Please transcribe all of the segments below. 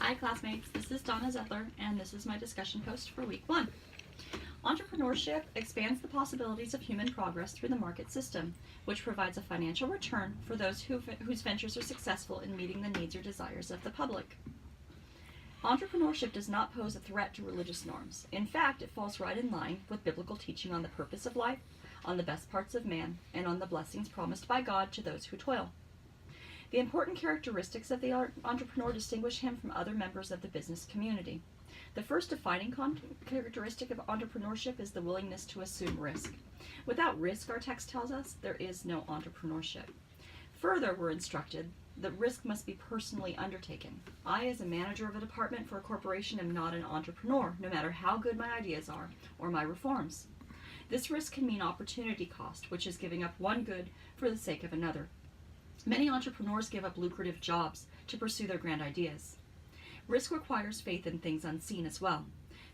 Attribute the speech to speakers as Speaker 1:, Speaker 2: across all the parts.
Speaker 1: Hi classmates, this is Donna Zedler, and this is my discussion post for week 1. Entrepreneurship expands the possibilities of human progress through the market system, which provides a financial return for those whose ventures are successful in meeting the needs or desires of the public. Entrepreneurship does not pose a threat to religious norms. In fact, it falls right in line with biblical teaching on the purpose of life, on the best parts of man, and on the blessings promised by God to those who toil. The important characteristics of the entrepreneur distinguish him from other members of the business community. The first defining characteristic of entrepreneurship is the willingness to assume risk. Without risk, our text tells us, there is no entrepreneurship. Further, we're instructed that risk must be personally undertaken. I, as a manager of a department for a corporation, am not an entrepreneur, no matter how good my ideas are or my reforms. This risk can mean opportunity cost, which is giving up one good for the sake of another. Many entrepreneurs give up lucrative jobs to pursue their grand ideas. Risk requires faith in things unseen as well.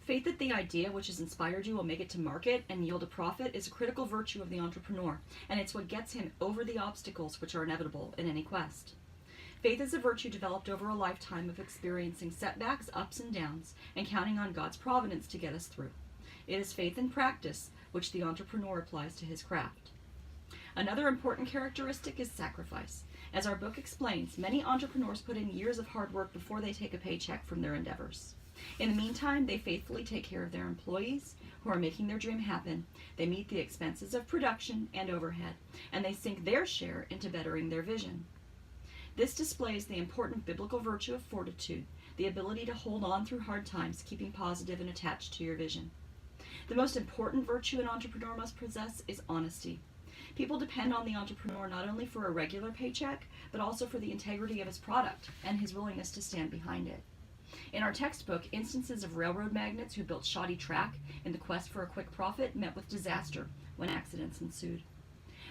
Speaker 1: Faith that the idea which has inspired you will make it to market and yield a profit is a critical virtue of the entrepreneur, and it's what gets him over the obstacles which are inevitable in any quest. Faith is a virtue developed over a lifetime of experiencing setbacks, ups and downs, and counting on God's providence to get us through. It is faith in practice which the entrepreneur applies to his craft. Another important characteristic is sacrifice. As our book explains, many entrepreneurs put in years of hard work before they take a paycheck from their endeavors. In the meantime, they faithfully take care of their employees who are making their dream happen. They meet the expenses of production and overhead, and they sink their share into bettering their vision. This displays the important biblical virtue of fortitude, the ability to hold on through hard times, keeping positive and attached to your vision. The most important virtue an entrepreneur must possess is honesty. People depend on the entrepreneur not only for a regular paycheck, but also for the integrity of his product and his willingness to stand behind it. In our textbook, instances of railroad magnates who built shoddy track in the quest for a quick profit met with disaster when accidents ensued.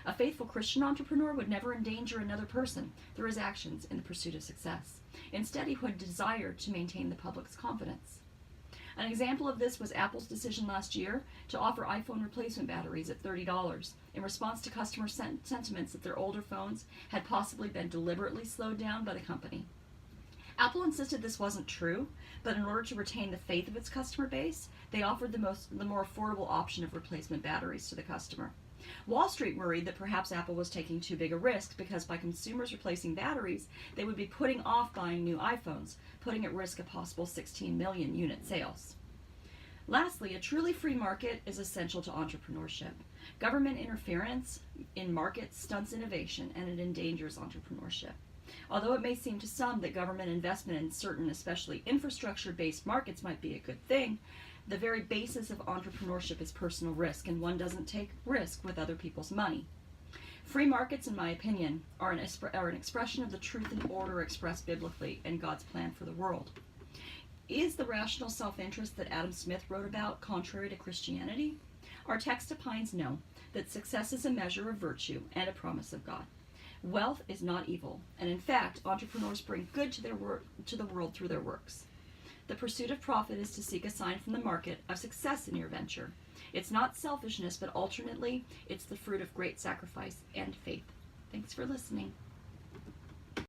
Speaker 1: A faithful Christian entrepreneur would never endanger another person through his actions in the pursuit of success. Instead, he would desire to maintain the public's confidence. An example of this was Apple's decision last year to offer iPhone replacement batteries at $30 in response to customer sentiments that their older phones had possibly been deliberately slowed down by the company. Apple insisted this wasn't true, but in order to retain the faith of its customer base, they offered the more affordable option of replacement batteries to the customer. Wall Street worried that perhaps Apple was taking too big a risk because by consumers replacing batteries, they would be putting off buying new iPhones, putting at risk a possible 16 million unit sales. Lastly, a truly free market is essential to entrepreneurship. Government interference in markets stunts innovation and it endangers entrepreneurship. Although it may seem to some that government investment in certain, especially infrastructure-based markets might be a good thing, the very basis of entrepreneurship is personal risk, and one doesn't take risk with other people's money. Free markets, in my opinion, are an expression of the truth and order expressed biblically in God's plan for the world. Is the rational self-interest that Adam Smith wrote about contrary to Christianity? Our text opines no, that success is a measure of virtue and a promise of God. Wealth is not evil, and in fact, entrepreneurs bring good to the world through their works. The pursuit of profit is to seek a sign from the market of success in your venture. It's not selfishness, but alternately, it's the fruit of great sacrifice and faith. Thanks for listening.